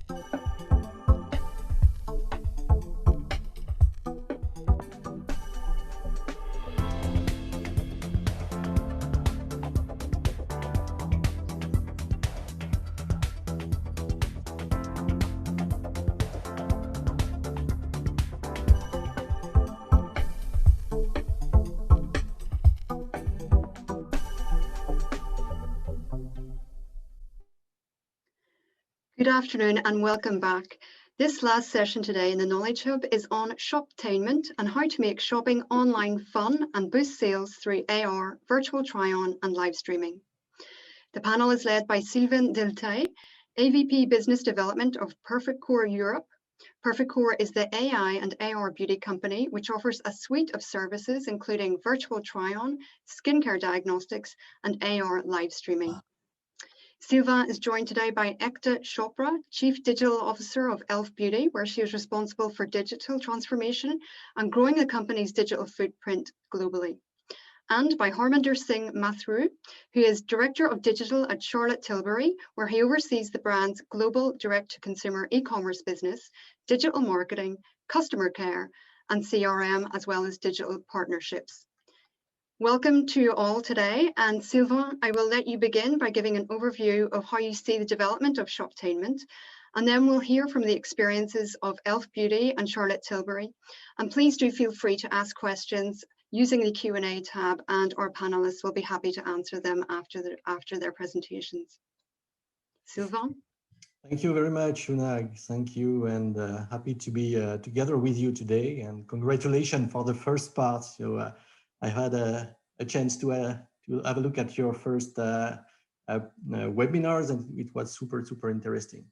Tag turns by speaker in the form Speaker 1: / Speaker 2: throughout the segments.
Speaker 1: Good afternoon and welcome back. This last session today in the Knowledge Hub is on Shop-tainment and how to make shopping online fun and boost sales through AR, virtual try-on and live streaming. The panel is led by Sylvain Delteil, AVP Business Development of Perfect Core Europe. Perfect Core is the AI and AR beauty company which offers a suite of services including virtual try-on, skincare diagnostics and AR live streaming. Sylvain is joined today by Ekta Chopra, Chief Digital Officer of e.l.f. Beauty, where she is responsible for digital transformation and growing the company's digital footprint globally. And by Harminder Matharu, who is Director of Digital at Charlotte Tilbury, where he oversees the brand's global direct-to-consumer e-commerce business, digital marketing, customer care, and CRM, as well as digital partnerships. Welcome to you all today, and Sylvain, I will let you begin by giving an overview of how you see the development of Shop-tainment, and then we'll hear from the experiences of e.l.f. Beauty and Charlotte Tilbury. And please do feel free to ask questions using the Q&A tab, and our panelists will be happy to answer them after their presentations. Sylvain?
Speaker 2: Thank you very much, Unag. Thank you, and happy to be together with you today, and congratulations for the first part. So I had a chance to have a look at your first webinars, and it was super interesting.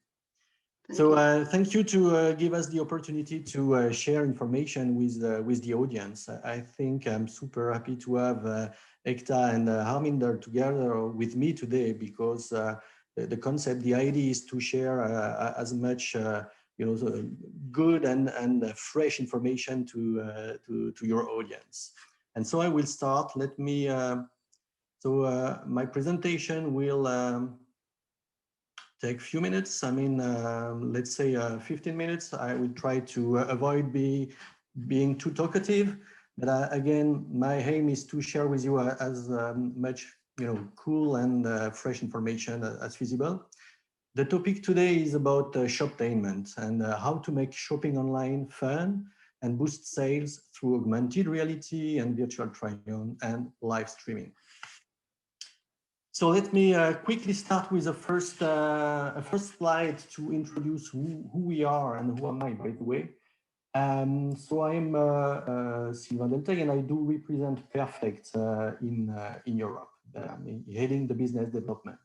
Speaker 2: So thank you to give us the opportunity to share information with the audience. I think I'm super happy to have Ekta and Harminder together with me today, because the concept, the idea is to share as much good and fresh information to your audience. And so I will start. Let me, my presentation will take a few minutes. I mean, let's say 15 minutes. I will try to avoid being too talkative. But again, my aim is to share with you as much cool and fresh information as feasible. The topic today is about Shop-tainment and how to make shopping online fun and boost sales through augmented reality and virtual try-on and live streaming. So let me quickly start with a first slide to introduce who we are and who am I, by the way. So I'm Sylvain Delteil, and I do represent Perfect in Europe, heading the business development.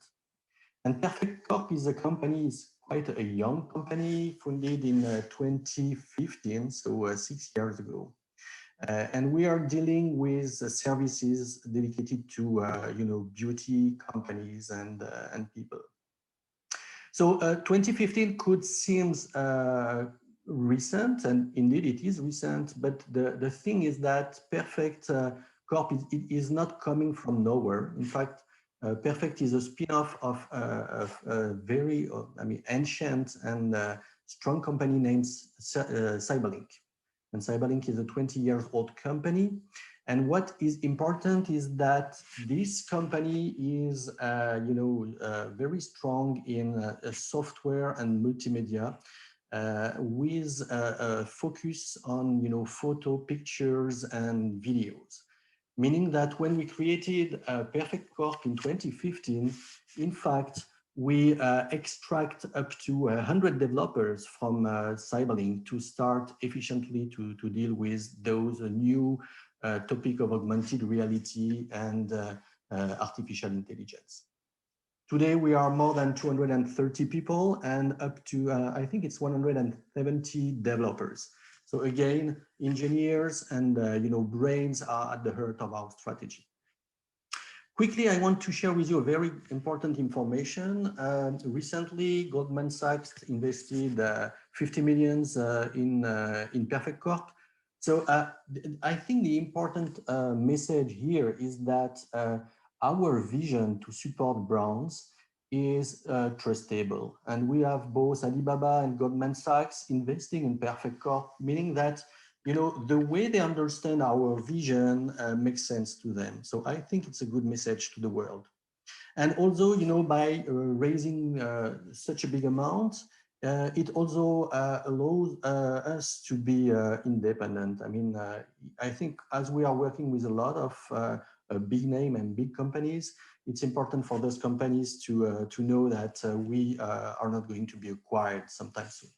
Speaker 2: And Perfect Corp is a company, is quite a young company, founded in 2015, so 6 years ago. And we are dealing with services dedicated to beauty companies and people. So 2015 could seem recent, and indeed it is recent, but the thing is that Perfect Corp is not coming from nowhere. In fact, Perfect is a spin-off of a very ancient and strong company named Cyberlink. And Cyberlink is a 20-year-old company. And what is important is that this company is, very strong in software and multimedia, with a focus on, photo, pictures, and videos. Meaning that when we created Perfect Corp in 2015, in fact, we extract up to 100 developers from Cyberlink to start efficiently to deal with those new topic of augmented reality and artificial intelligence. Today, we are more than 230 people and up to, I think it's 170 developers. So again, engineers and brains are at the heart of our strategy. Quickly, I want to share with you a very important information. Recently, Goldman Sachs invested 50 million in Perfect Corp. So I think the important message here is that our vision to support brands is trustable. And we have both Alibaba and Goldman Sachs investing in Perfect Corp, meaning that the way they understand our vision makes sense to them. So I think it's a good message to the world. And also, by raising such a big amount, it also allows us to be independent. I mean, I think as we are working with a lot of big name and big companies, it's important for those companies to know that we are not going to be acquired sometime soon.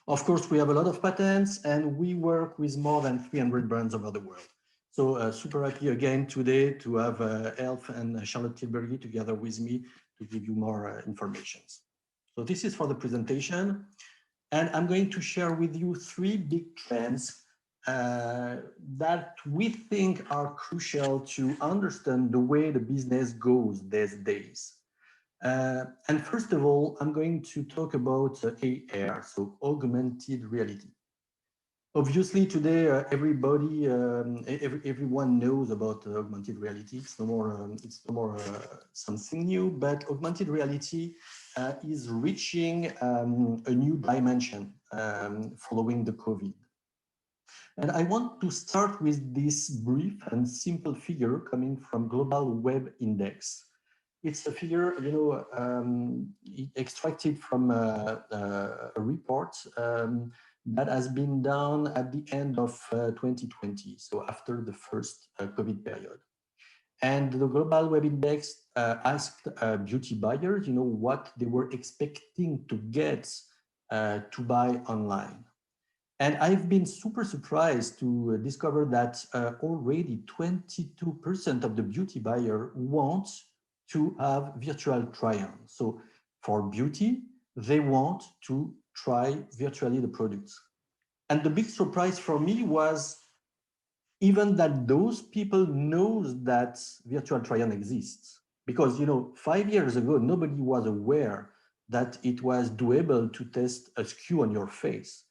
Speaker 2: Of course, we have a lot of patents and we work with more than 300 brands over the world. So super happy again today to have e.l.f. and Charlotte Tilbury together with me to give you more information. So this is for the presentation. And I'm going to share with you 3 big trends that we think are crucial to understand the way the business goes these days. And first of all, I'm going to talk about AR, so augmented reality. Obviously, today everybody, everyone knows about augmented reality. It's no more something new. But augmented reality is reaching a new dimension following the COVID. And I want to start with this brief and simple figure coming from Global Web Index. It's a figure, extracted from a report that has been done at the end of 2020, so after the first COVID period. And the Global Web Index asked beauty buyers, what they were expecting to get to buy online. And I've been super surprised to discover that already 22% of the beauty buyer want to have virtual try-on. So for beauty, they want to try virtually the products. And the big surprise for me was even that those people knows that virtual try-on exists. Because 5 years ago, nobody was aware that it was doable to test a SKU on your face.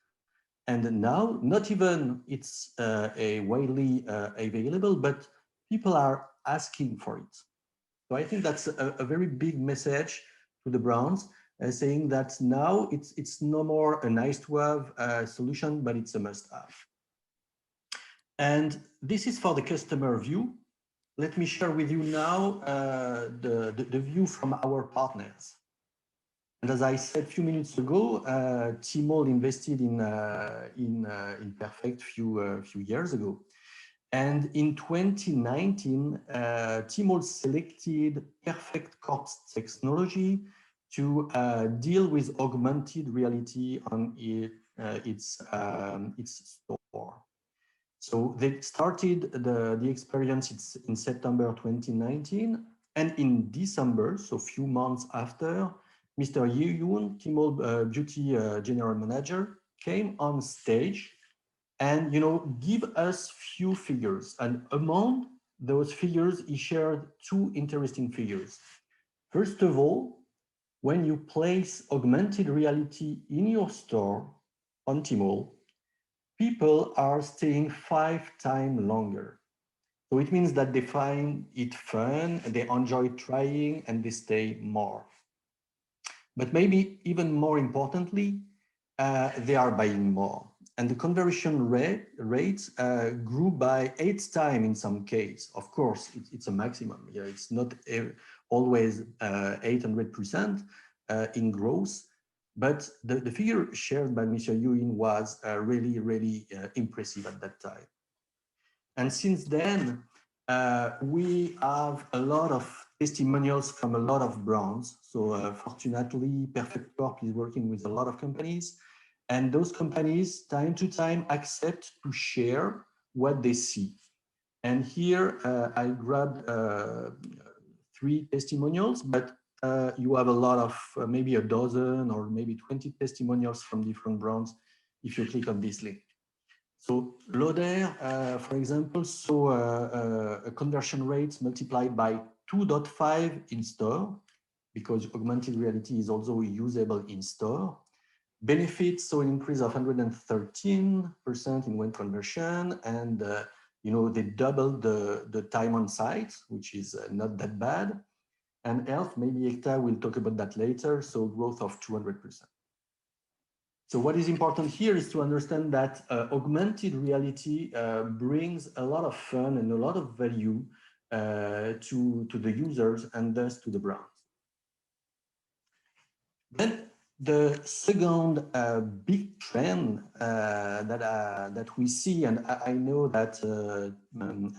Speaker 2: And now, not even it's a widely available, but people are asking for it. So I think that's a very big message to the brands, saying that now it's no more a nice to have solution, but it's a must have. And this is for the customer view. Let me share with you now the view from our partners. And as I said a few minutes ago, Tmall invested in Perfect few years ago. And in 2019, Tmall selected Perfect Corp's technology to deal with augmented reality on its store. So they started the experience in September 2019, and in December, so a few months after, Mr. Yi Yoon, Tmall Beauty General Manager, came on stage and give us few figures. And among those figures, he shared 2 interesting figures. First of all, when you place augmented reality in your store on Tmall, people are staying 5 times longer. So it means that they find it fun, they enjoy trying, and they stay more. But maybe even more importantly, they are buying more. And the conversion rate grew by 8 times in some case. Of course, it's a maximum. Yeah, it's not always 800% in growth. But the figure shared by Mr. Yuin was really, really impressive at that time. And since then, we have a lot of testimonials from a lot of brands. So fortunately, Perfect Corp is working with a lot of companies. And those companies, time to time, accept to share what they see. And here I grabbed 3 testimonials, but you have a lot of maybe a dozen or maybe 20 testimonials from different brands if you click on this link. So Lauder, for example, saw a conversion rate multiplied by 2.5 in store, because augmented reality is also usable in store. Benefits saw an increase of 113% in web conversion, and they doubled the time on site, which is not that bad. And e.l.f., maybe Ekta will talk about that later, so growth of 200%. So what is important here is to understand that augmented reality brings a lot of fun and a lot of value to the users and thus to the brands. Then the second big trend that we see, and I know that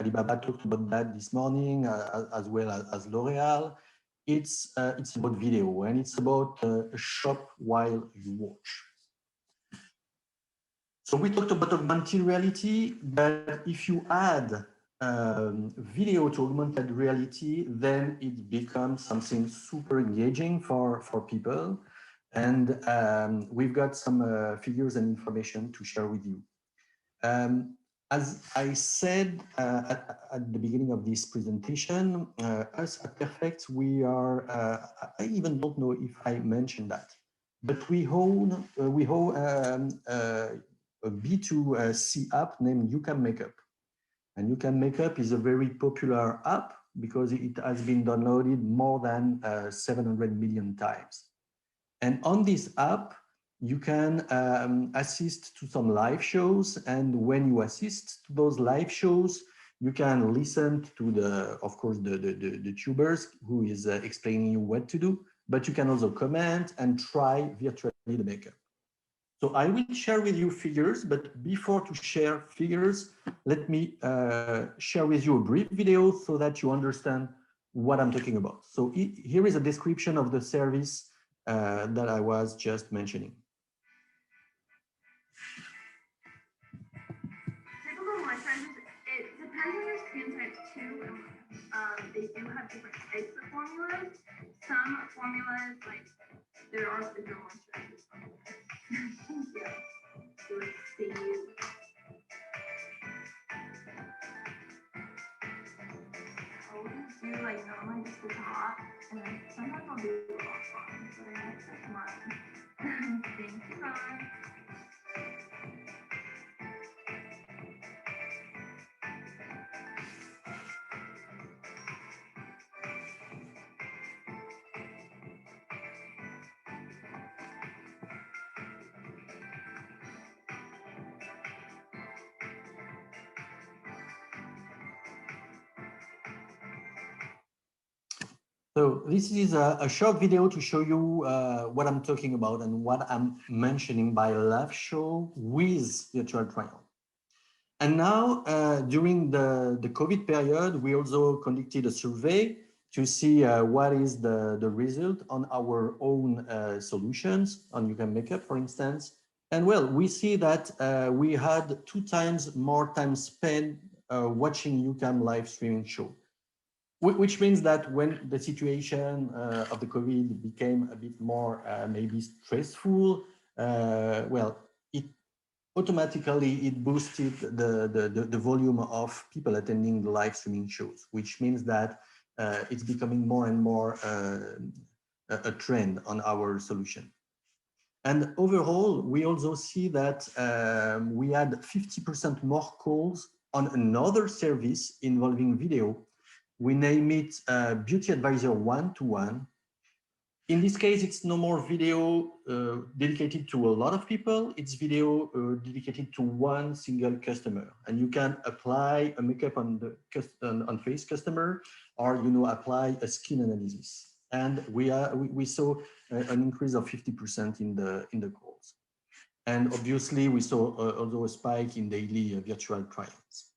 Speaker 2: Alibaba talked about that this morning, as well as L'Oréal, it's about video, and it's about shop while you watch. So we talked about augmented reality, but if you add video to augmented reality, then it becomes something super engaging for people. And we've got some figures and information to share with you. As I said at the beginning of this presentation, us at Perfect, we are, I even don't know if I mentioned that, but we own a B2C app named You Can Makeup. And You Can Makeup is a very popular app because it has been downloaded more than 700 million times. And on this app, you can assist to some live shows. And when you assist to those live shows, you can listen to of course, the tubers who is explaining you what to do, but you can also comment and try virtually the makeup. So I will share with you figures, but before to share figures, let me share with you a brief video so that you understand what I'm talking about. So here is a description of the service that I was just mentioning.
Speaker 3: Typical moisturizers, it depends on your skin type too. They do have different types of formulas. Some formulas, like there are different moisturizers. Yeah. So let's see. I'll do like normally just the top, and then sometimes I'll do the bottom. So the next is mine. Thank you, guys.
Speaker 2: So this is a short video to show you what I'm talking about and what I'm mentioning by live show with virtual try-on. And now, during the COVID period, we also conducted a survey to see what is the result on our own solutions on You Can Makeup, for instance. And well, we see that we had 2 times more time spent watching You Can live streaming show, which means that when the situation of the COVID became a bit more maybe stressful, well, automatically it boosted the volume of people attending the live streaming shows, which means that it's becoming more and more a trend on our solution. And overall, we also see that we had 50% more calls on another service involving video. We name it Beauty Advisor One-to-One. In this case, it's no more video dedicated to a lot of people. It's video dedicated to one single customer, and you can apply a makeup on the on face customer, or apply a skin analysis. And we saw an increase of 50% in the calls, and obviously we saw also a spike in daily virtual trials.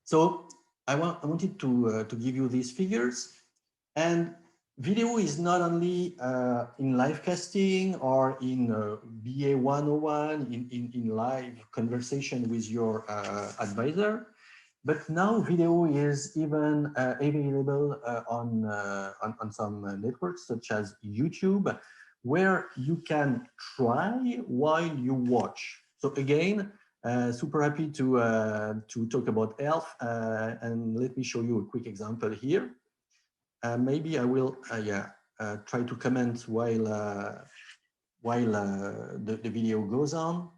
Speaker 2: So I wanted to give you these figures. And video is not only in live casting or in BA 101, in live conversation with your advisor, but now video is even available on some networks such as YouTube, where you can try while you watch. So again, super happy to talk about e.l.f. And let me show you a quick example here. Maybe I will try to comment while the video goes on.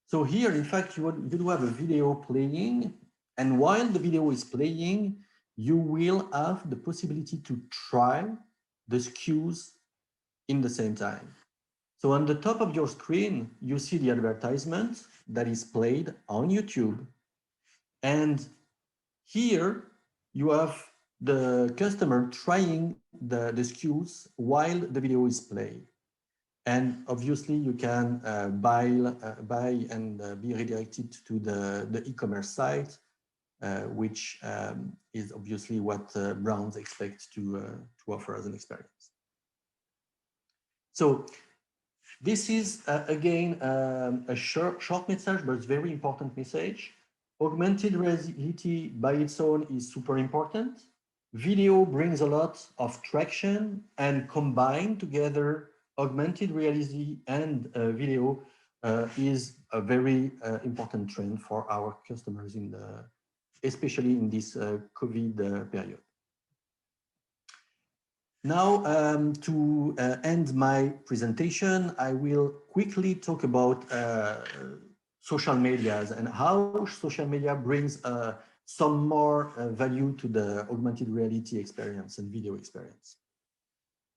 Speaker 2: So here, in fact, you do have a video playing, and while the video is playing, you will have the possibility to try the SKUs in the same time. So on the top of your screen, you see the advertisement that is played on YouTube. And here you have the customer trying the SKUs while the video is played. And obviously you can buy and be redirected to the e-commerce site, which is obviously what brands expect to offer as an experience. So this is, again, a short message, but it's very important message. Augmented reality by its own is super important. Video brings a lot of traction, and combined together, augmented reality and video is a very important trend for our customers, especially in this COVID period. Now, to end my presentation, I will quickly talk about social medias and how social media brings some more value to the augmented reality experience and video experience.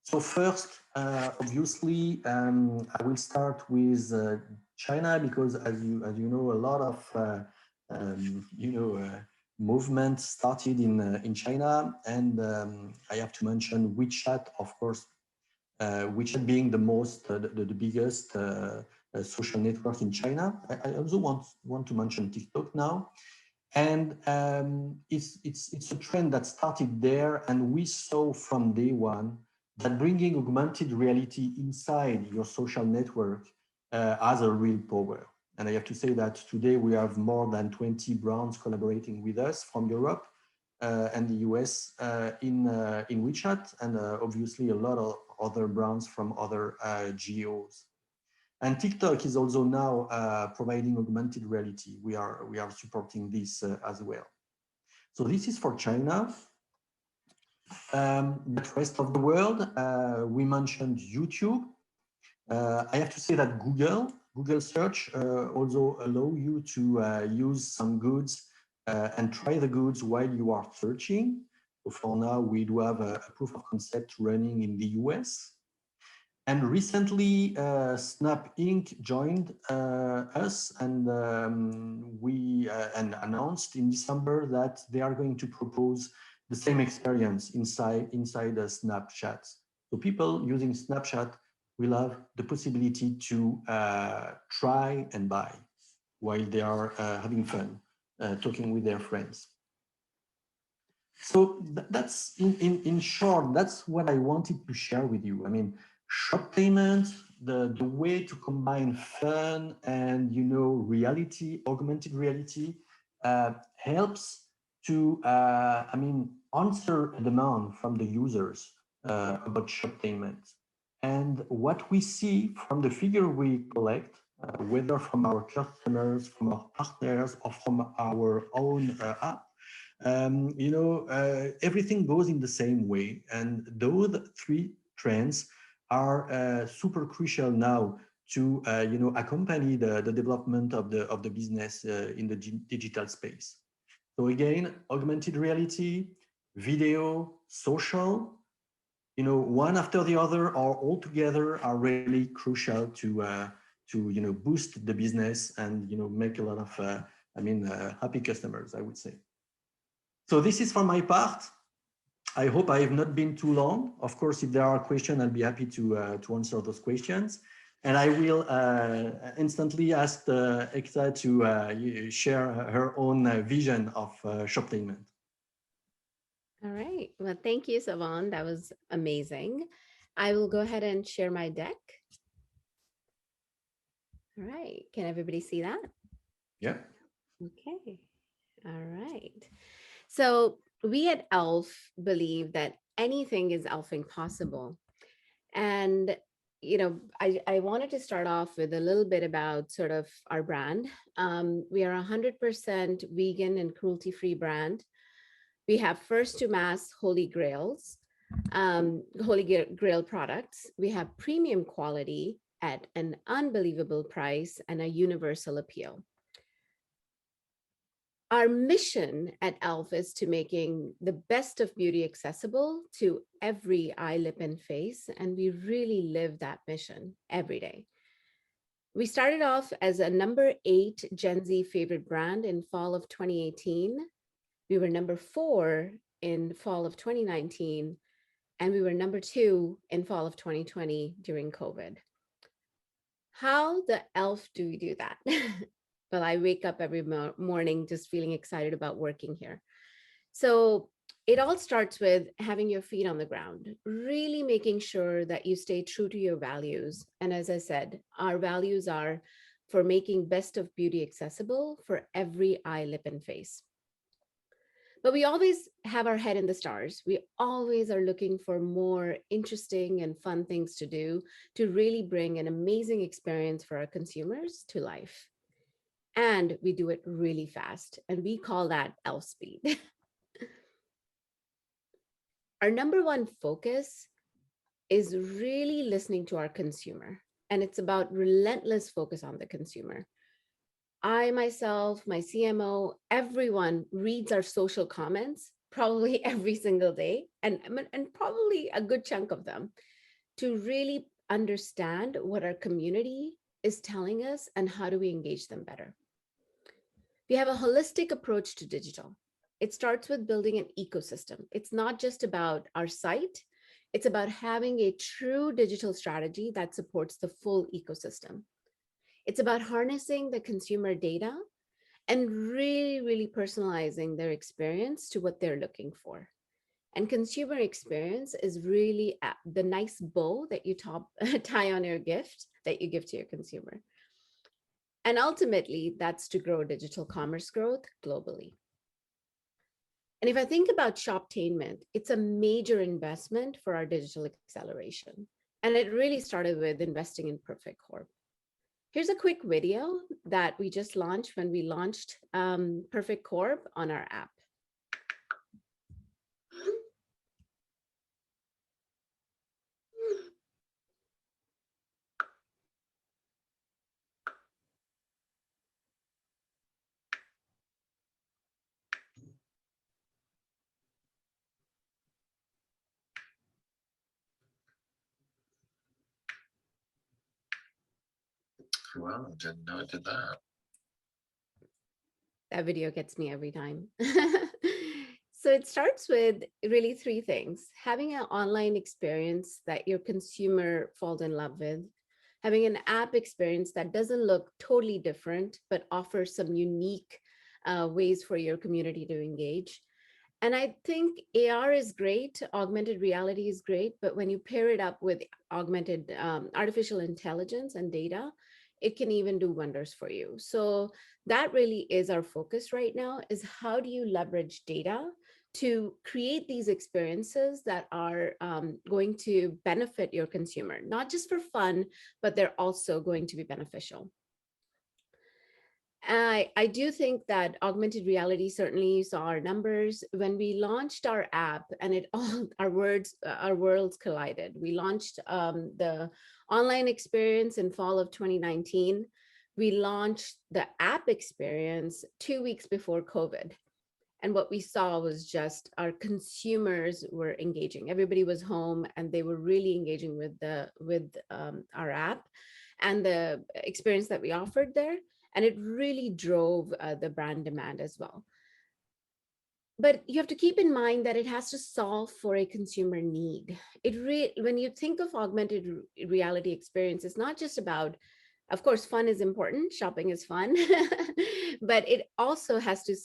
Speaker 2: So first, obviously, I will start with China, because as you know, a lot of movement started in China, and I have to mention WeChat, of course. WeChat being the biggest social network in China. I also want to mention TikTok now, and it's a trend that started there, and we saw from day one that bringing augmented reality inside your social network has a real power. And I have to say that today we have more than 20 brands collaborating with us from Europe and the US in WeChat, and obviously a lot of other brands from other geos. And TikTok is also now providing augmented reality. We are supporting this as well. So this is for China. The rest of the world, we mentioned YouTube. I have to say that Google search also allow you to use some goods and try the goods while you are searching. So for now, we do have a proof of concept running in the US. And recently, Snap Inc. joined us, and we announced in December that they are going to propose the same experience inside Snapchat. So people using Snapchat will have the possibility to try and buy while they are having fun, talking with their friends. So that's in short, that's what I wanted to share with you. I mean, Shop-tainment, the way to combine fun and reality, augmented reality, helps to answer a demand from the users about Shop-tainment. And what we see from the figure we collect, whether from our customers, from our partners, or from our own app, everything goes in the same way. And those three trends are super crucial now to accompany the development of the business in the digital space. So again, augmented reality, video, social, one after the other or all together are really crucial to boost the business and make a lot of happy customers, I would say. So this is for my part. I hope I have not been too long. Of course, if there are questions, I'll be happy to answer those questions. And I will instantly ask Ekta to share her own vision of Shop-tainment.
Speaker 4: All right. Well, thank you, Sylvain. That was amazing. I will go ahead and share my deck. All right. Can everybody see that?
Speaker 2: Yeah.
Speaker 4: Okay. All right. So we at e.l.f. believe that anything is e.l.fing possible. And, I wanted to start off with a little bit about sort of our brand. We are 100% vegan and cruelty-free brand. We have first to mass Holy Grails, Holy Grail products. We have premium quality at an unbelievable price and a universal appeal. Our mission at e.l.f. is to making the best of beauty accessible to every eye, lip, and face. And we really live that mission every day. We started off as a number 8 Gen Z favorite brand in fall of 2018. We were number 4 in fall of 2019. And we were number 2 in fall of 2020 during COVID. How the e.l.f. do we do that? Well, I wake up every morning just feeling excited about working here. So it all starts with having your feet on the ground, really making sure that you stay true to your values. And as I said, our values are for making best of beauty accessible for every eye, lip, and face. But we always have our head in the stars. We always are looking for more interesting and fun things to do to really bring an amazing experience for our consumers to life. And we do it really fast. And we call that e.l.f. speed. Our number one focus is really listening to our consumer. And it's about relentless focus on the consumer. I myself, my CMO, everyone reads our social comments probably every single day, and probably a good chunk of them, to really understand what our community is telling us and how do we engage them better. We have a holistic approach to digital. It starts with building an ecosystem. It's not just about our site. It's about having a true digital strategy that supports the full ecosystem. It's about harnessing the consumer data and really, really personalizing their experience to what they're looking for. And consumer experience is really the nice bow that you tie on your gift that you give to your consumer. And ultimately, that's to grow digital commerce growth globally. And if I think about Shop-tainment, it's a major investment for our digital acceleration. And it really started with investing in Perfect Corp. Here's a quick video that we just launched when we launched Perfect Corp on our app.
Speaker 5: Wow, I didn't know it did that.
Speaker 4: That video gets me every time. So it starts with really 3 things: having an online experience that your consumer falls in love with, having an app experience that doesn't look totally different, but offers some unique ways for your community to engage. And I think AR is great, augmented reality is great, but when you pair it up with augmented artificial intelligence and data, it can even do wonders for you. So that really is our focus right now, is how do you leverage data to create these experiences that are going to benefit your consumer, not just for fun, but they're also going to be beneficial. I do think that augmented reality, certainly you saw our numbers when we launched our app, and it all our worlds collided. We launched the online experience in fall of 2019. We launched the app experience 2 weeks before COVID. And what we saw was just our consumers were engaging. Everybody was home and they were really engaging with our app and the experience that we offered there. And it really drove the brand demand as well. But you have to keep in mind that it has to solve for a consumer need. When you think of augmented reality experience, it's not just about, of course, fun is important, shopping is fun, but it also has to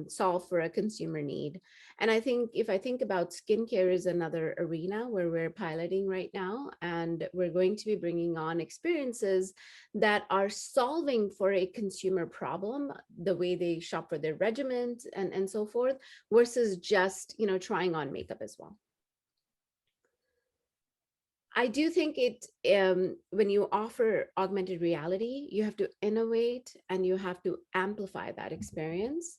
Speaker 4: solve for a consumer need. And I think if I think about skincare is another arena where we're piloting right now, and we're going to be bringing on experiences that are solving for a consumer problem, the way they shop for their regimen and so forth, versus just, trying on makeup as well. I do think when you offer augmented reality, you have to innovate and you have to amplify that experience.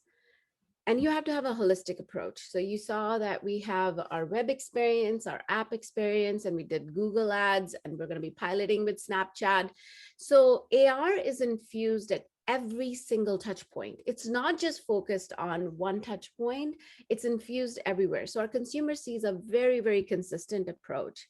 Speaker 4: And you have to have a holistic approach. So you saw that we have our web experience, our app experience, and we did Google ads, and we're going to be piloting with Snapchat. So AR is infused at every single touch point. It's not just focused on one touch point, it's infused everywhere. So our consumer sees a very, very consistent approach.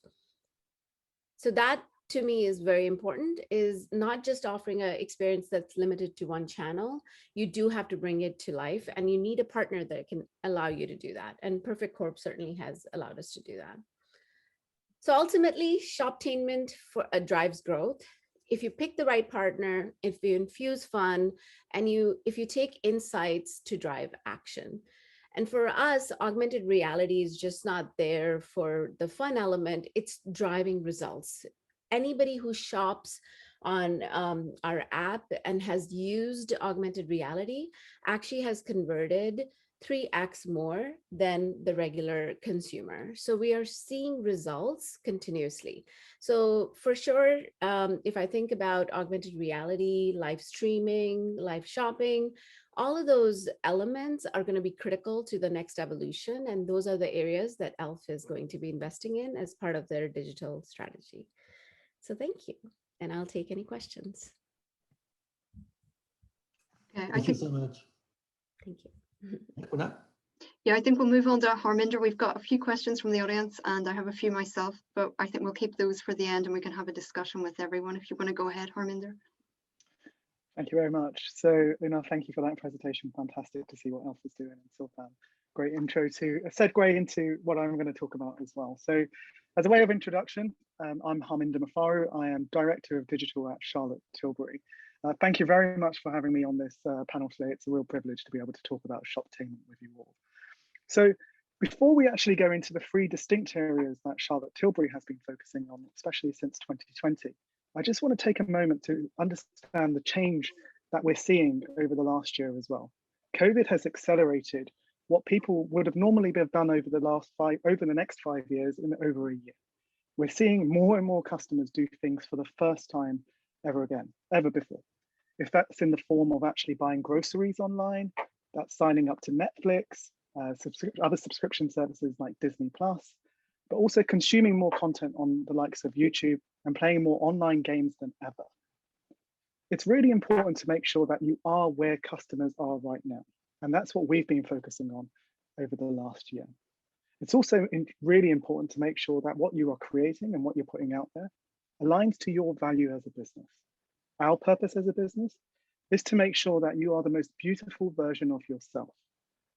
Speaker 4: So that to me is very important, is not just offering an experience that's limited to one channel. You do have to bring it to life, and you need a partner that can allow you to do that. And Perfect Corp certainly has allowed us to do that. So ultimately, Shop-tainment drives growth. If you pick the right partner, if you infuse fun, and if you take insights to drive action. And for us, augmented reality is just not there for the fun element, it's driving results. Anybody who shops on our app and has used augmented reality actually has converted 3x more than the regular consumer. So we are seeing results continuously. So for sure, if I think about augmented reality, live streaming, live shopping, all of those elements are going to be critical to the next evolution. And those are the areas that e.l.f. is going to be investing in as part of their digital strategy. So thank you. And I'll take any questions.
Speaker 1: Okay,
Speaker 2: Thank you so much.
Speaker 4: Thank you.
Speaker 1: Yeah, I think we'll move on to Harminder. We've got a few questions from the audience and I have a few myself, but I think we'll keep those for the end and we can have a discussion with everyone. If you want to go ahead, Harminder.
Speaker 6: Thank you very much. So, thank you for that presentation. Fantastic to see what e.l.f. is doing, and Sylvain, great intro to a segue into what I'm going to talk about as well. So, as a way of introduction, I'm Harminder Matharu. I am Director of Digital at Charlotte Tilbury. Thank you very much for having me on this panel today. It's a real privilege to be able to talk about Shop-tainment with you all. So before we actually go into the 3 distinct areas that Charlotte Tilbury has been focusing on, especially since 2020, I just want to take a moment to understand the change that we're seeing over the last year as well. COVID has accelerated what people would have normally been done over the next 5 years in over a year. We're seeing more and more customers do things for the first time ever before. If that's in the form of actually buying groceries online, that's signing up to Netflix, other subscription services like Disney+, but also consuming more content on the likes of YouTube and playing more online games than ever. It's really important to make sure that you are where customers are right now. And that's what we've been focusing on over the last year. It's also really important to make sure that what you are creating and what you're putting out there aligns to your value as a business. Our purpose as a business is to make sure that you are the most beautiful version of yourself.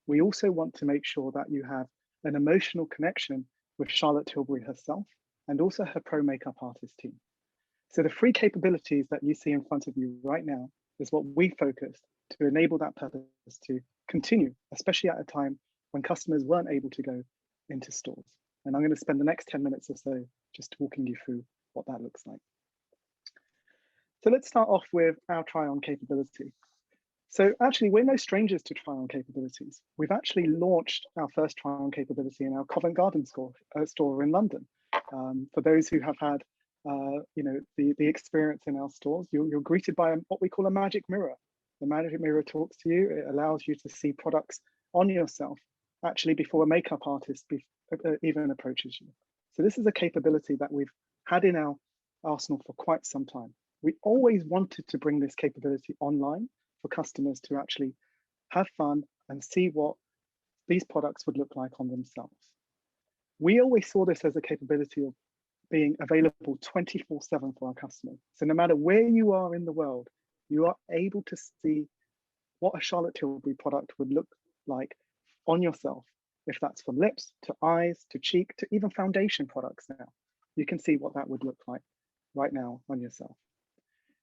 Speaker 6: We also want to make sure that you have an emotional connection with Charlotte Tilbury herself and also her pro makeup artist team. So the 3 capabilities that you see in front of you right now is what we focused to enable that purpose to continue, especially at a time when customers weren't able to go into stores. And I'm going to spend the next 10 minutes or so just walking you through what that looks like. So let's start off with our try-on capability. So actually, we're no strangers to try-on capabilities. We've actually launched our first try-on capability in our Covent Garden store in London. For those who have had the experience in our stores, you're greeted by what we call a magic mirror. The magic mirror talks to you. It allows you to see products on yourself actually before a makeup artist even approaches you. So this is a capability that we've had in our arsenal for quite some time. We always wanted to bring this capability online for customers to actually have fun and see what these products would look like on themselves. We always saw this as a capability of being available 24/7 for our customers. So no matter where you are in the world, you are able to see what a Charlotte Tilbury product would look like on yourself. If that's from lips to eyes to cheek to even foundation products now, you can see what that would look like right now on yourself.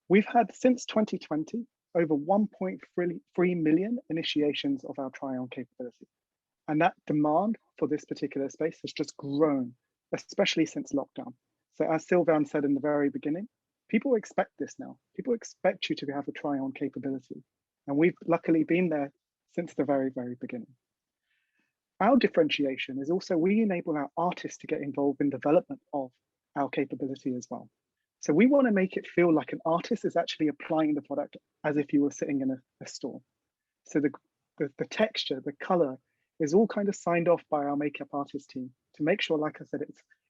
Speaker 6: We've had since 2020 over 1.3 million initiations of our try-on capability. And that demand for this particular space has just grown, especially since lockdown. So as Sylvain said in the very beginning, people expect this now. People expect you to have a try-on capability. And we've luckily been there since the very, very beginning. Our differentiation is also we enable our artists to get involved in development of our capability as well. So we want to make it feel like an artist is actually applying the product as if you were sitting in a store. So the texture, the color is all kind of signed off by our makeup artist team to make sure, like I said,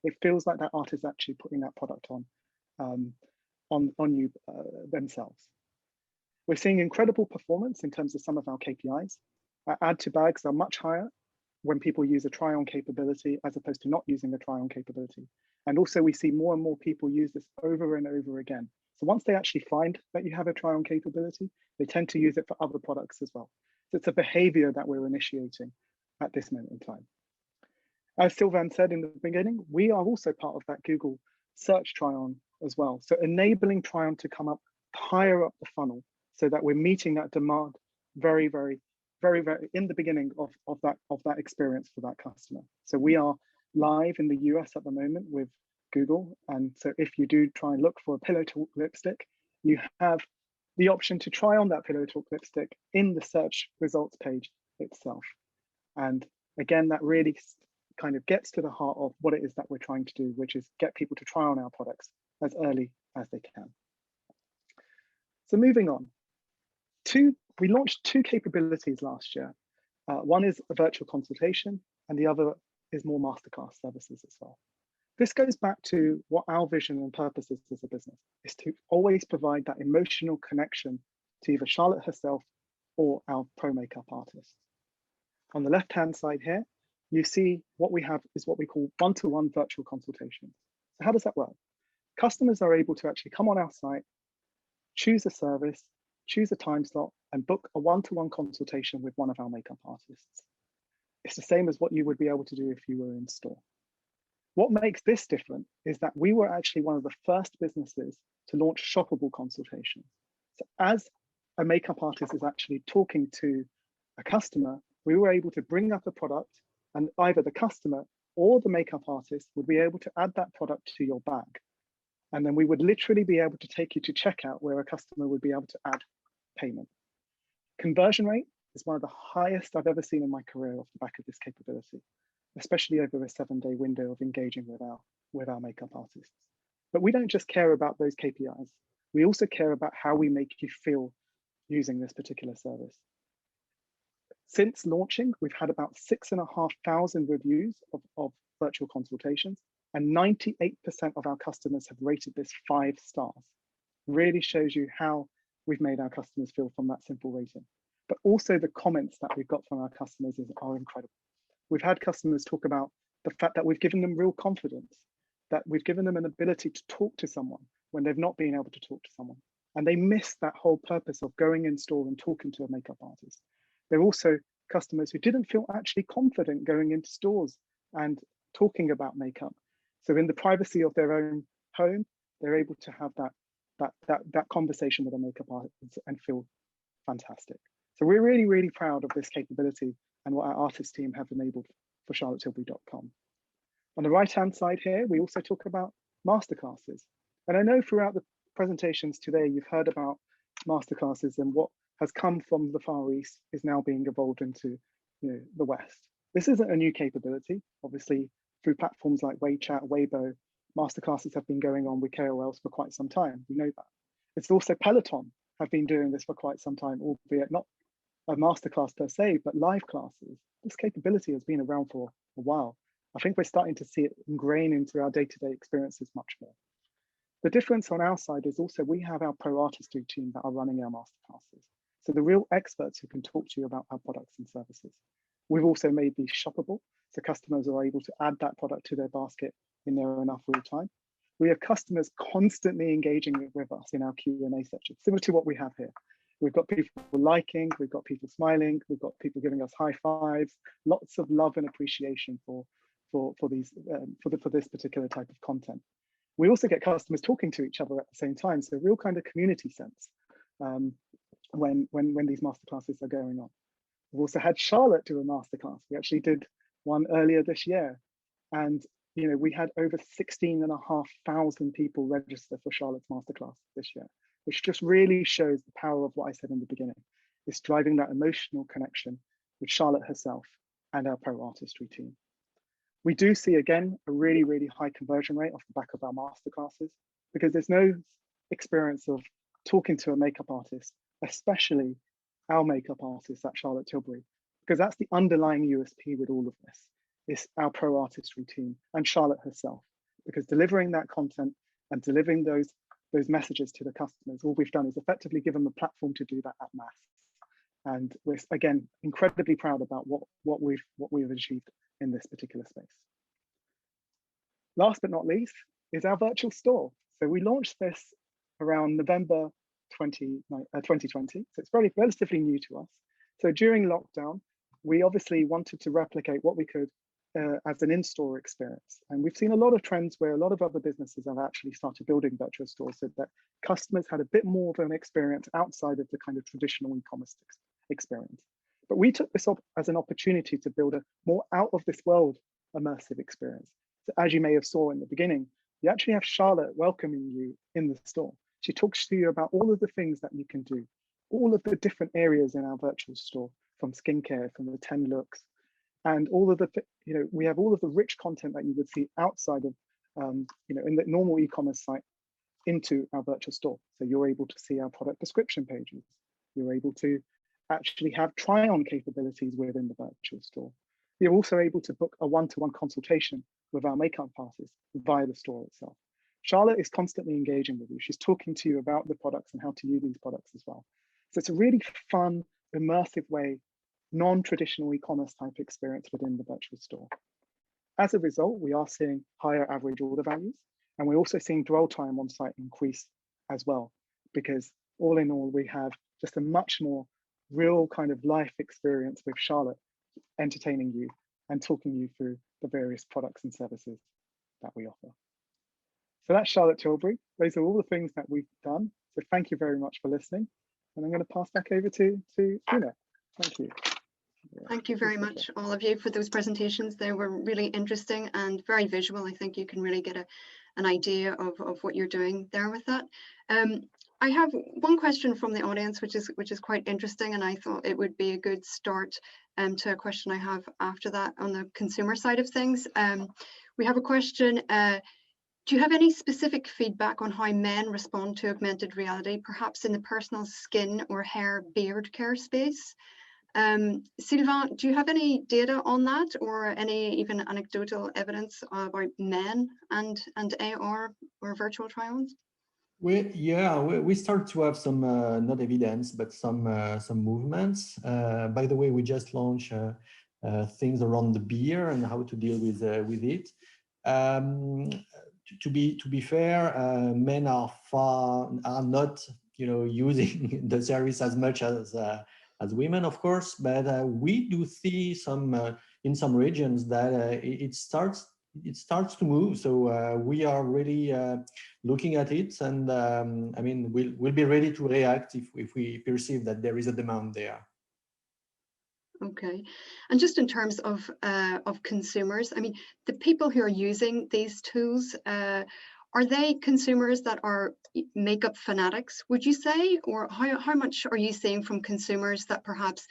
Speaker 6: it feels like that artist is actually putting that product on you themselves. We're seeing incredible performance in terms of some of our KPIs. Our add to bags are much higher when people use a try-on capability as opposed to not using the try-on capability. And also we see more and more people use this over and over again. So once they actually find that you have a try-on capability, they tend to use it for other products as well. So it's a behavior that we're initiating at this moment in time. As Sylvain said in the beginning, we are also part of that Google search try-on as well. So enabling try-on to come up higher up the funnel so that we're meeting that demand very in the beginning of that experience for that customer. So we are live in the US at the moment with Google. And so if you do try and look for a Pillow Talk lipstick, you have the option to try on that Pillow Talk lipstick in the search results page itself. And again, that really kind of gets to the heart of what it is that we're trying to do, which is get people to try on our products as early as they can. So moving on, we launched 2 capabilities last year. One is a virtual consultation and the other is more masterclass services as well. This goes back to what our vision and purpose is as a business, is to always provide that emotional connection to either Charlotte herself or our pro makeup artists. On the left-hand side here, you see what we have is what we call one-to-one virtual consultations. So how does that work? Customers are able to actually come on our site, choose a service, choose a time slot, and book a one-to-one consultation with one of our makeup artists. It's the same as what you would be able to do if you were in store. What makes this different is that we were actually one of the first businesses to launch shoppable consultations. So as a makeup artist is actually talking to a customer, we were able to bring up a product and either the customer or the makeup artist would be able to add that product to your bag. And then we would literally be able to take you to checkout where a customer would be able to add payment. Conversion rate is one of the highest I've ever seen in my career off the back of this capability, especially over a 7-day window of engaging with our makeup artists. But we don't just care about those KPIs. We also care about how we make you feel using this particular service. Since launching, we've had about 6,500 reviews of virtual consultations, and 98% of our customers have rated this 5 stars. Really shows you how we've made our customers feel from that simple rating. But also the comments that we've got from our customers are incredible. We've had customers talk about the fact that we've given them real confidence, that we've given them an ability to talk to someone when they've not been able to talk to someone. And they miss that whole purpose of going in store and talking to a makeup artist. They're also customers who didn't feel actually confident going into stores and talking about makeup. So in the privacy of their own home, they're able to have that conversation with a makeup artist and feel fantastic. So we're really, really proud of this capability and what our artist team have enabled for charlottetilbury.com. On the right-hand side here, we also talk about masterclasses. And I know throughout the presentations today, you've heard about masterclasses and what has come from the Far East is now being evolved into the West. This isn't a new capability. Obviously, through platforms like WeChat, Weibo, masterclasses have been going on with KOLs for quite some time. We know that. It's also Peloton have been doing this for quite some time, albeit not a masterclass per se, but live classes. This capability has been around for a while. I think we're starting to see it ingrain into our day-to-day experiences much more. The difference on our side is also we have our pro artistry team that are running our masterclasses. So the real experts who can talk to you about our products and services. We've also made these shoppable, so customers are able to add that product to their basket in their enough real time. We have customers constantly engaging with us in our Q&A section, similar to what we have here. We've got people liking, we've got people smiling, we've got people giving us high fives, lots of love and appreciation for this particular type of content. We also get customers talking to each other at the same time, so a real kind of community sense when these masterclasses are going on. We've also had Charlotte do a masterclass. We actually did one earlier this year, and we had over 16,500 people register for Charlotte's masterclass this year, which just really shows the power of what I said in the beginning. It's driving that emotional connection with Charlotte herself and our pro artistry team. We do see, again, a really, really high conversion rate off the back of our masterclasses, because there's no experience of talking to a makeup artist, especially our makeup artists at Charlotte Tilbury, because that's the underlying USP with all of this. It's our pro artistry team and Charlotte herself, because delivering that content and delivering those those messages to the customers. All we've done is effectively give them a platform to do that at mass. And we're, again, incredibly proud about what we've achieved in this particular space. Last but not least is our virtual store. So we launched this around November 2020. So it's relatively new to us. So during lockdown, we obviously wanted to replicate what we could as an in-store experience. And we've seen a lot of trends where a lot of other businesses have actually started building virtual stores so that customers had a bit more of an experience outside of the kind of traditional e-commerce experience. But we took this up as an opportunity to build a more out of this world immersive experience. So as you may have saw in the beginning, you actually have Charlotte welcoming you in the store. She talks to you about all of the things that you can do, all of the different areas in our virtual store, from skincare, from the 10 looks, and all of the, we have all of the rich content that you would see outside of, in the normal e-commerce site into our virtual store. So you're able to see our product description pages. You're able to actually have try-on capabilities within the virtual store. You're also able to book a one-to-one consultation with our makeup artist via the store itself. Charlotte is constantly engaging with you. She's talking to you about the products and how to use these products as well. So it's a really fun, immersive way, non-traditional e-commerce type experience within the virtual store. As a result, we are seeing higher average order values, and we're also seeing dwell time on site increase as well, because all in all, we have just a much more real kind of life experience with Charlotte entertaining you and talking you through the various products and services that we offer. So that's Charlotte Tilbury. Those are all the things that we've done. So thank you very much for listening. And I'm going to pass back over to Una. Thank you.
Speaker 1: Thank you very much, all of you, for those presentations. They were really interesting and very visual. I think you can really get an idea of what you're doing there with that. I have one question from the audience, which is quite interesting, and I thought it would be a good start to a question I have after that on the consumer side of things. We have a question. Do you have any specific feedback on how men respond to augmented reality, perhaps in the personal skin or hair beard care space? Sylvain, do you have any data on that, or any even anecdotal evidence about men and AR or virtual try-ons?
Speaker 2: We start to have some not evidence, but some movements. By the way, we just launched things around the beer and how to deal with it. To be fair, men are not using the service as much as women, of course, but we do see some in some regions that it starts to move. So we are really looking at it, and I mean, we'll be ready to react if we perceive that there is a demand there.
Speaker 1: Okay, and just in terms of consumers, I mean, the people who are using these tools, are they consumers that are makeup fanatics, would you say, or how much are you seeing from consumers that perhaps,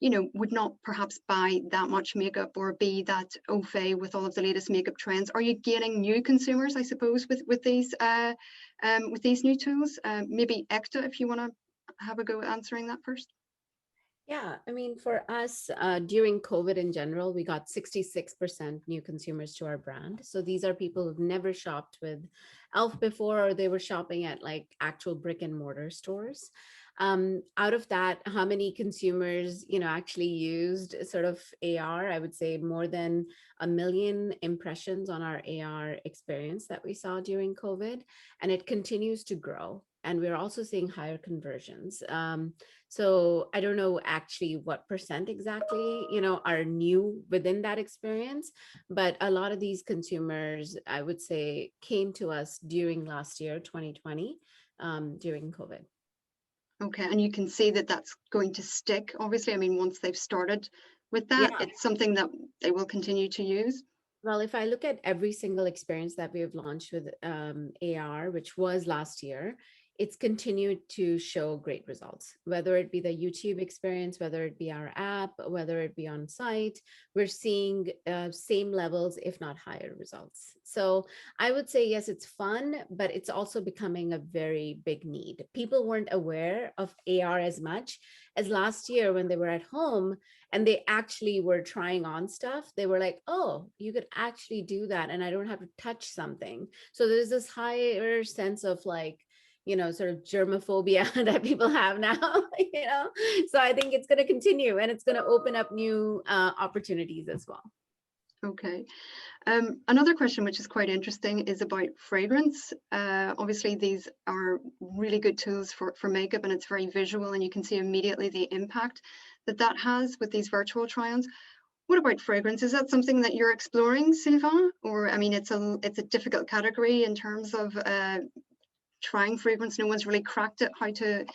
Speaker 1: would not perhaps buy that much makeup or be that au fait with all of the latest makeup trends? Are you gaining new consumers, I suppose, with these new tools? Maybe Ekta, if you want to have a go answering that first.
Speaker 4: Yeah, I mean, for us, during COVID in general, we got 66% new consumers to our brand. So these are people who've never shopped with e.l.f. before, or they were shopping at like actual brick and mortar stores. Out of that, how many consumers, actually used sort of AR? I would say more than 1 million impressions on our AR experience that we saw during COVID, and it continues to grow. And we're also seeing higher conversions. So I don't know actually what percent exactly, are new within that experience, but a lot of these consumers, I would say, came to us during last year, 2020, during COVID.
Speaker 1: Okay, and you can see that that's going to stick, obviously. I mean, once they've started with that, yeah, it's something that they will continue to use.
Speaker 4: Well, if I look at every single experience that we have launched with AR, which was last year, it's continued to show great results, whether it be the YouTube experience, whether it be our app, whether it be on site. We're seeing same levels, if not higher results. So I would say, yes, it's fun, but it's also becoming a very big need. People weren't aware of AR as much as last year when they were at home and they actually were trying on stuff. They were like, oh, you could actually do that and I don't have to touch something. So there's this higher sense of like, sort of germophobia that people have now, So I think it's going to continue, and it's going to open up new opportunities as well.
Speaker 1: Okay. Another question which is quite interesting is about fragrance. Obviously, these are really good tools for makeup, and it's very visual, and you can see immediately the impact that has with these virtual try-ons. What about fragrance? Is that something that you're exploring, Sylvain? Or, I mean, it's a difficult category in terms of trying fragrance. No one's really cracked it, how to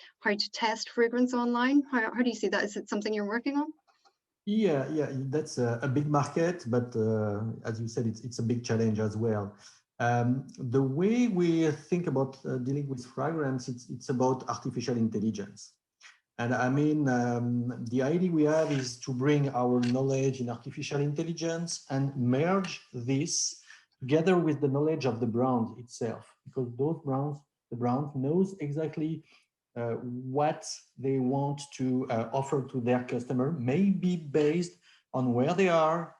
Speaker 1: test fragrance online. How do you see that? Is it something you're working on?
Speaker 2: Yeah, that's a big market, but as you said, it's a big challenge as well. The way we think about dealing with fragrance, it's about artificial intelligence. And I mean, the idea we have is to bring our knowledge in artificial intelligence and merge this together with the knowledge of the brand itself, because the brand knows exactly what they want to offer to their customer, maybe based on where they are,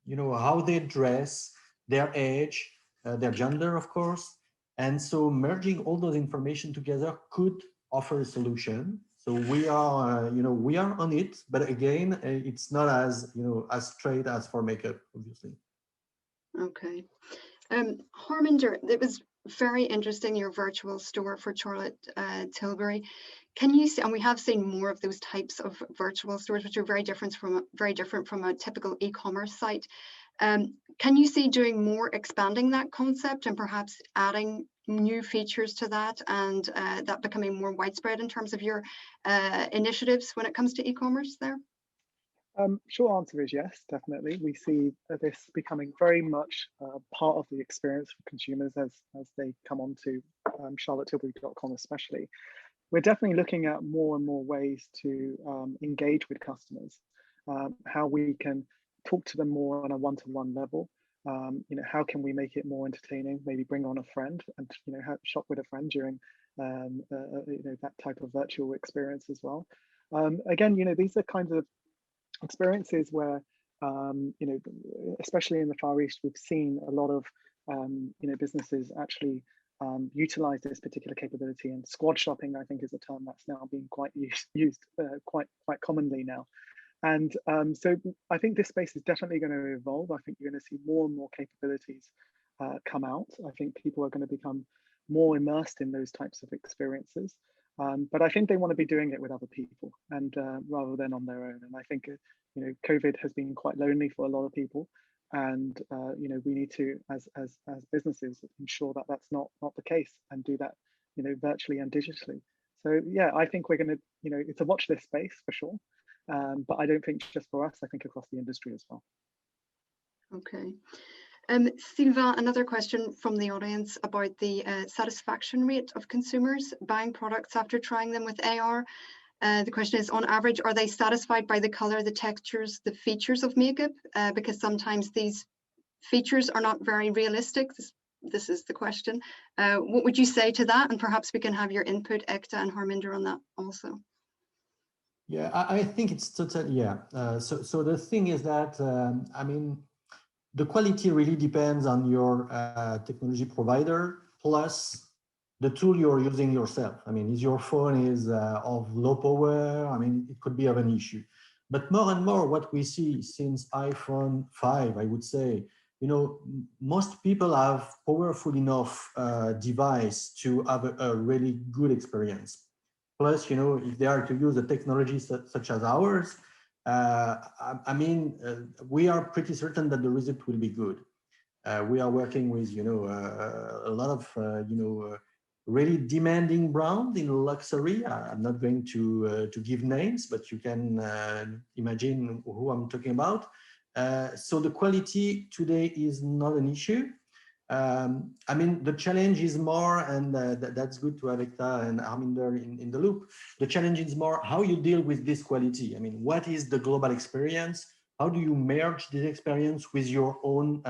Speaker 2: how they dress, their age, their gender, of course. And so merging all those information together could offer a solution. So we are, we are on it, but again, it's not as, as straight as for makeup, obviously.
Speaker 1: Okay. Harminder, it was very interesting, your virtual store for Charlotte Tilbury. Can you see, and we have seen more of those types of virtual stores, which are very different from a typical e-commerce site. Can you see doing more, expanding that concept and perhaps adding new features to that, and that becoming more widespread in terms of your initiatives when it comes to e-commerce there?
Speaker 6: Short answer is yes, definitely. We see this becoming very much part of the experience for consumers as they come on to charlottetilbury.com especially. We're definitely looking at more and more ways to engage with customers, how we can talk to them more on a one-to-one level. How can we make it more entertaining? Maybe bring on a friend and shop with a friend during that type of virtual experience as well. Again, these are kinds of experiences where especially in the Far East, we've seen a lot of businesses actually utilize this particular capability, and squad shopping, I think, is a term that's now being quite used quite commonly now. And so I think this space is definitely going to evolve. I think you're going to see more and more capabilities come out. I think people are going to become more immersed in those types of experiences. But I think they want to be doing it with other people, and rather than on their own. And I think COVID has been quite lonely for a lot of people, and we need to, as businesses, ensure that that's not the case, and do that virtually and digitally. So yeah, I think we're going to it's a watch this space for sure, but I don't think just for us. I think across the industry as well.
Speaker 1: Okay. Sylvain, another question from the audience about the satisfaction rate of consumers buying products after trying them with AR. The question is, on average, are they satisfied by the color, the textures, the features of makeup? Because sometimes these features are not very realistic. This is the question. What would you say to that? And perhaps we can have your input, Ekta and Harminder, on that also.
Speaker 2: Yeah, I think it's totally, yeah. So the thing is that, I mean, the quality really depends on your technology provider plus the tool you're using yourself. I mean, if your phone is of low power, I mean, it could be of an issue. But more and more what we see since iPhone 5, I would say, most people have powerful enough device to have a really good experience. Plus, if they are to use a technology such as ours, I mean, we are pretty certain that the result will be good. We are working with, a lot of, really demanding brand in luxury. I'm not going to give names, but you can imagine who I'm talking about. So the quality today is not an issue. I mean, the challenge is more, and that's good to have Ekta and Harminder in the loop. The challenge is more how you deal with this quality. I mean, what is the global experience? How do you merge this experience with your own,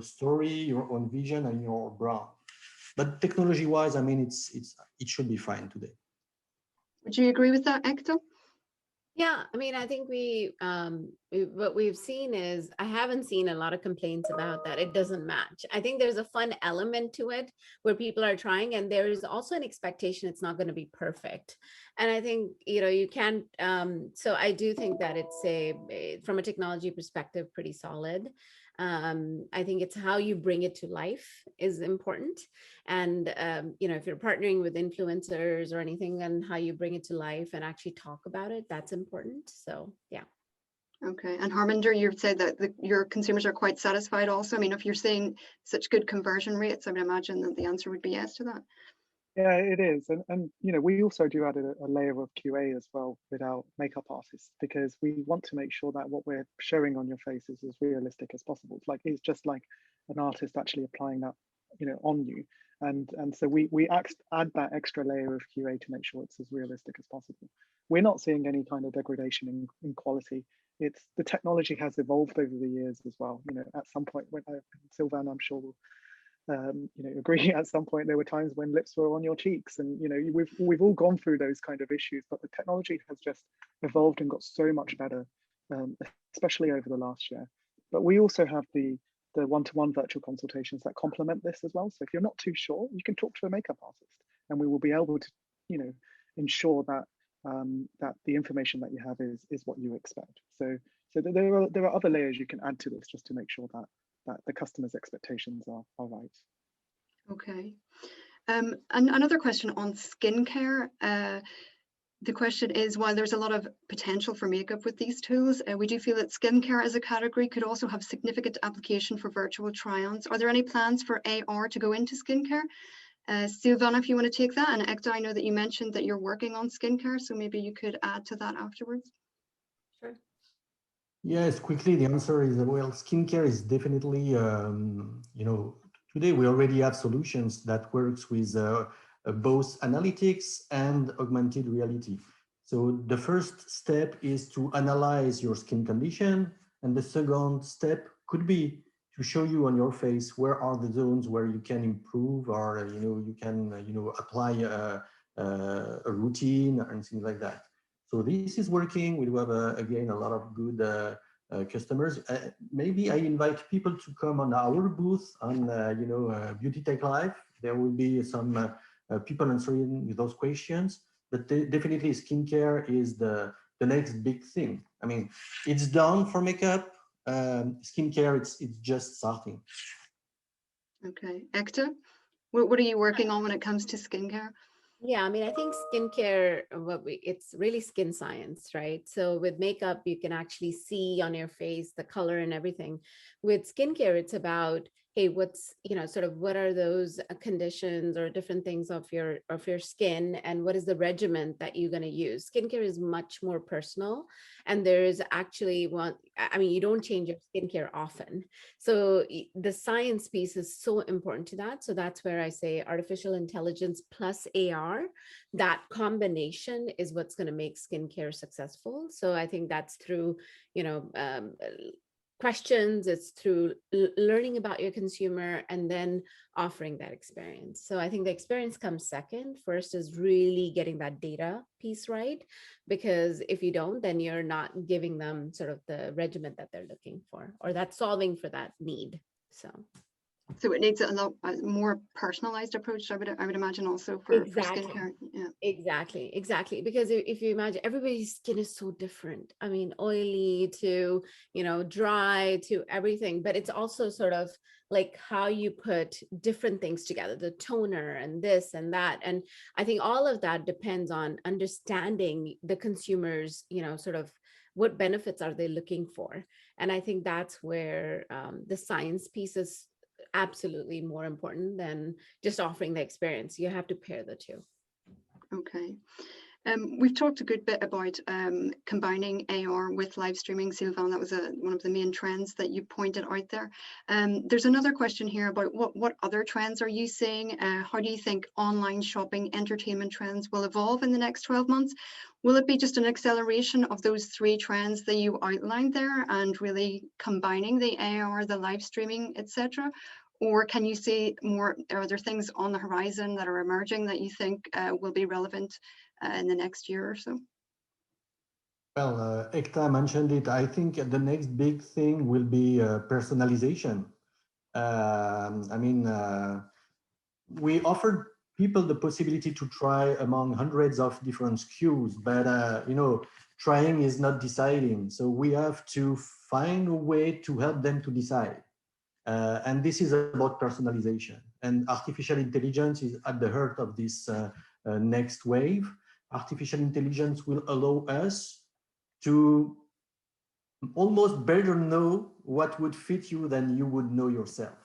Speaker 2: story, your own vision, and your brand? But technology-wise, I mean, it should be fine today.
Speaker 1: Would you agree with that, Ekta?
Speaker 4: Yeah, I mean, I think what we've seen is I haven't seen a lot of complaints about that. It doesn't match. I think there's a fun element to it where people are trying, and there is also an expectation it's not going to be perfect. And I think, you can't, so I do think that it's from a technology perspective, pretty solid. I think it's how you bring it to life is important. And if you're partnering with influencers or anything, then how you bring it to life and actually talk about it, that's important. So yeah.
Speaker 1: Okay, and Harminder, you've said that your consumers are quite satisfied also. I mean, if you're seeing such good conversion rates, I would imagine that the answer would be yes to that.
Speaker 6: Yeah, it is. And we also do add a layer of QA as well with our makeup artists, because we want to make sure that what we're showing on your face is as realistic as possible. It's just like an artist actually applying that, on you. And so we add that extra layer of QA to make sure it's as realistic as possible. We're not seeing any kind of degradation in quality. It's the technology has evolved over the years as well. At some point, when Sylvain, I'm sure, agree, at some point there were times when lips were on your cheeks, and we've all gone through those kind of issues, but the technology has just evolved and got so much better, especially over the last year. But we also have the one-to-one virtual consultations that complement this as well. So if you're not too sure, you can talk to a makeup artist, and we will be able to ensure that that the information that you have is what you expect. So there are other layers you can add to this just to make sure that the customer's expectations are right.
Speaker 1: Okay. And another question on skincare. The question is, while there's a lot of potential for makeup with these tools, we do feel that skincare as a category could also have significant application for virtual try-ons. Are there any plans for AR to go into skincare? Sylvain, if you want to take that, and Ekta, I know that you mentioned that you're working on skincare, so maybe you could add to that afterwards.
Speaker 4: Sure.
Speaker 2: Yes, quickly, the answer is, well, skincare is definitely, today we already have solutions that works with both analytics and augmented reality. So the first step is to analyze your skin condition, and the second step could be to show you on your face where are the zones where you can improve, or you can apply a routine and things like that. So this is working. We do have again a lot of good customers. Maybe I invite people to come on our booth on Beauty Tech Live. There will be some people answering those questions. But definitely, skincare is the next big thing. I mean, it's done for makeup. Skincare, it's just starting.
Speaker 1: Okay, Ekta, what are you working on when it comes to skincare?
Speaker 4: Yeah, I mean, I think skincare, it's really skin science, right? So with makeup, you can actually see on your face the color and everything. With skincare, it's about, hey, what's, sort of what are those conditions or different things of your skin, and what is the regimen that you're going to use? Skincare is much more personal, and there is actually you don't change your skincare often. So the science piece is so important to that. So that's where I say artificial intelligence plus AR, that combination is what's going to make skincare successful. So I think that's through, questions, it's through learning about your consumer and then offering that experience. So I think the experience comes second. First is really getting that data piece right, because if you don't, then you're not giving them sort of the regimen that they're looking for, or that's solving for that need. So
Speaker 1: it needs a lot more personalized approach, I would imagine, also for skincare. Yeah.
Speaker 4: Exactly. Because if you imagine, everybody's skin is so different. I mean, oily to, dry to everything, but it's also sort of like how you put different things together, the toner and this and that. And I think all of that depends on understanding the consumers, sort of what benefits are they looking for. And I think that's where the science piece is absolutely more important than just offering the experience. You have to pair the two.
Speaker 1: Okay. We've talked a good bit about combining AR with live streaming, Sylvain. That was one of the main trends that you pointed out there. There's another question here about what other trends are you seeing? How do you think online shopping entertainment trends will evolve in the next 12 months? Will it be just an acceleration of those three trends that you outlined there and really combining the AR, the live streaming, etc.? Or can you see more, are there things on the horizon that are emerging that you think will be relevant in the next year or so?
Speaker 2: Well, Ekta mentioned it. I think the next big thing will be personalization. I mean, we offered people the possibility to try among hundreds of different SKUs, but trying is not deciding. So we have to find a way to help them to decide. And this is about personalization. And artificial intelligence is at the heart of this next wave. Artificial intelligence will allow us to almost better know what would fit you than you would know yourself.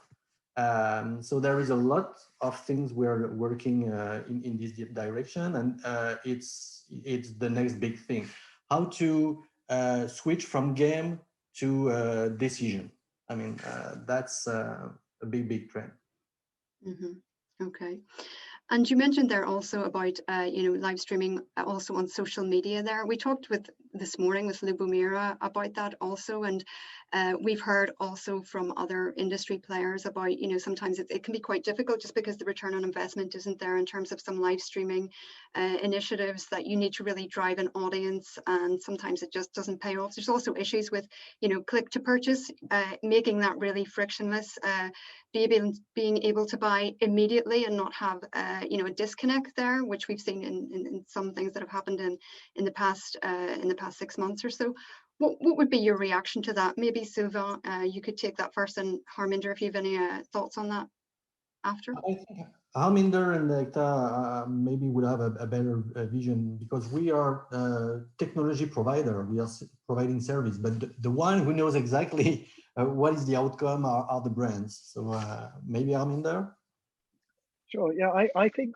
Speaker 2: So there is a lot of things we're working in this direction, and it's the next big thing. How to switch from game to decision. I mean, that's a big trend.
Speaker 1: Okay. And you mentioned there also about live streaming also on social media there. We talked this morning with Lubomira about that also, and we've heard also from other industry players about sometimes it can be quite difficult just because the return on investment isn't there in terms of some live streaming initiatives that you need to really drive an audience, and sometimes it just doesn't pay off. There's also issues with click to purchase, making that really frictionless, being able to buy immediately and not have a disconnect there, which we've seen in some things that have happened in the past 6 months or so. What would be your reaction to that? Maybe Sylvain, you could take that first, and Harminder, if you have any thoughts on that after.
Speaker 2: I think Harminder and Ekta maybe will have a better vision, because we are a technology provider. We are providing service, but the one who knows exactly what is the outcome are the brands. So maybe Harminder.
Speaker 6: Sure. Yeah, I think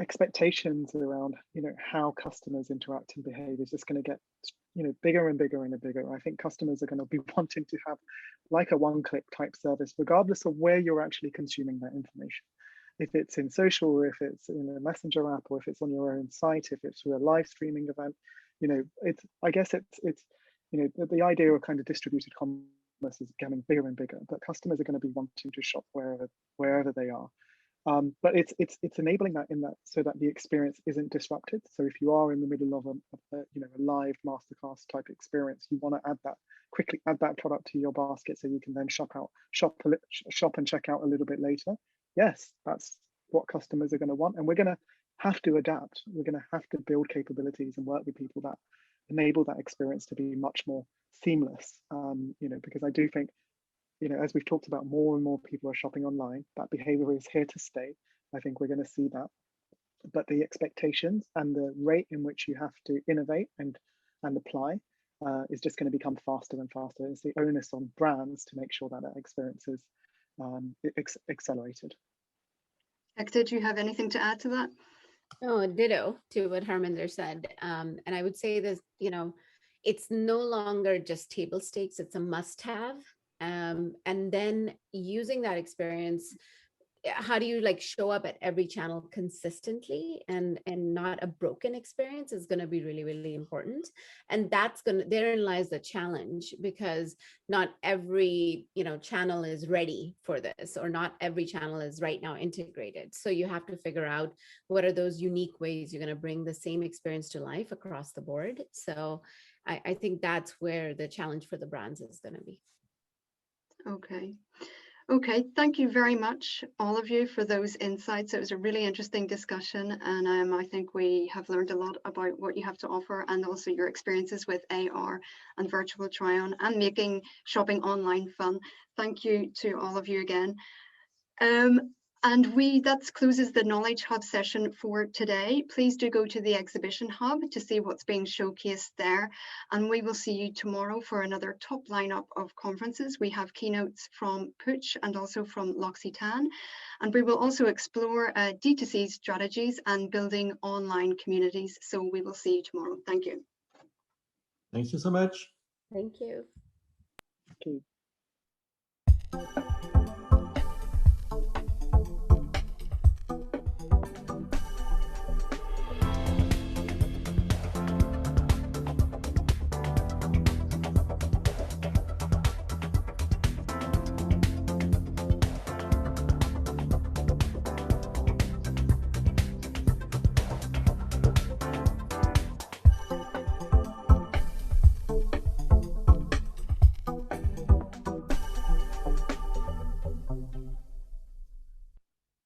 Speaker 6: expectations around how customers interact and behave is just going to get bigger and bigger and bigger. I think customers are going to be wanting to have like a one-click type service, regardless of where you're actually consuming that information. If it's in social, or if it's in a messenger app, or if it's on your own site, if it's through a live streaming event, I guess it's the idea of kind of distributed commerce is getting bigger and bigger, but customers are going to be wanting to shop wherever they are. But it's enabling that so that the experience isn't disrupted. So if you are in the middle of a live masterclass type experience, you want to quickly add that product to your basket so you can then shop and check out a little bit later. Yes, that's what customers are going to want, and we're going to have to adapt. We're going to have to build capabilities and work with people that enable that experience to be much more seamless. Because I do think, as we've talked about, more and more people are shopping online. That behavior is here to stay. I think we're going to see that. But the expectations and the rate in which you have to innovate and apply is just going to become faster and faster. It's the onus on brands to make sure that that experience is accelerated.
Speaker 1: Ekta, do you have anything to add to that?
Speaker 4: Oh, ditto to what Harminder said. And I would say this, it's no longer just table stakes, it's a must-have. And then using that experience, how do you show up at every channel consistently and not a broken experience is going to be really, really important. And therein lies the challenge, because not every channel is ready for this, or not every channel is right now integrated. So you have to figure out what are those unique ways you're going to bring the same experience to life across the board. So I think that's where the challenge for the brands is going to be.
Speaker 1: Okay, thank you very much, all of you, for those insights. It was a really interesting discussion, and I think we have learned a lot about what you have to offer, and also your experiences with AR and virtual try-on and making shopping online fun. Thank you to all of you again. And that closes the Knowledge Hub session for today. Please do go to the Exhibition Hub to see what's being showcased there. And we will see you tomorrow for another top lineup of conferences. We have keynotes from Puch and also from L'Occitane. And we will also explore D2C strategies and building online communities. So we will see you tomorrow. Thank you.
Speaker 2: Thank you so much.
Speaker 4: Thank you.
Speaker 6: Thank you.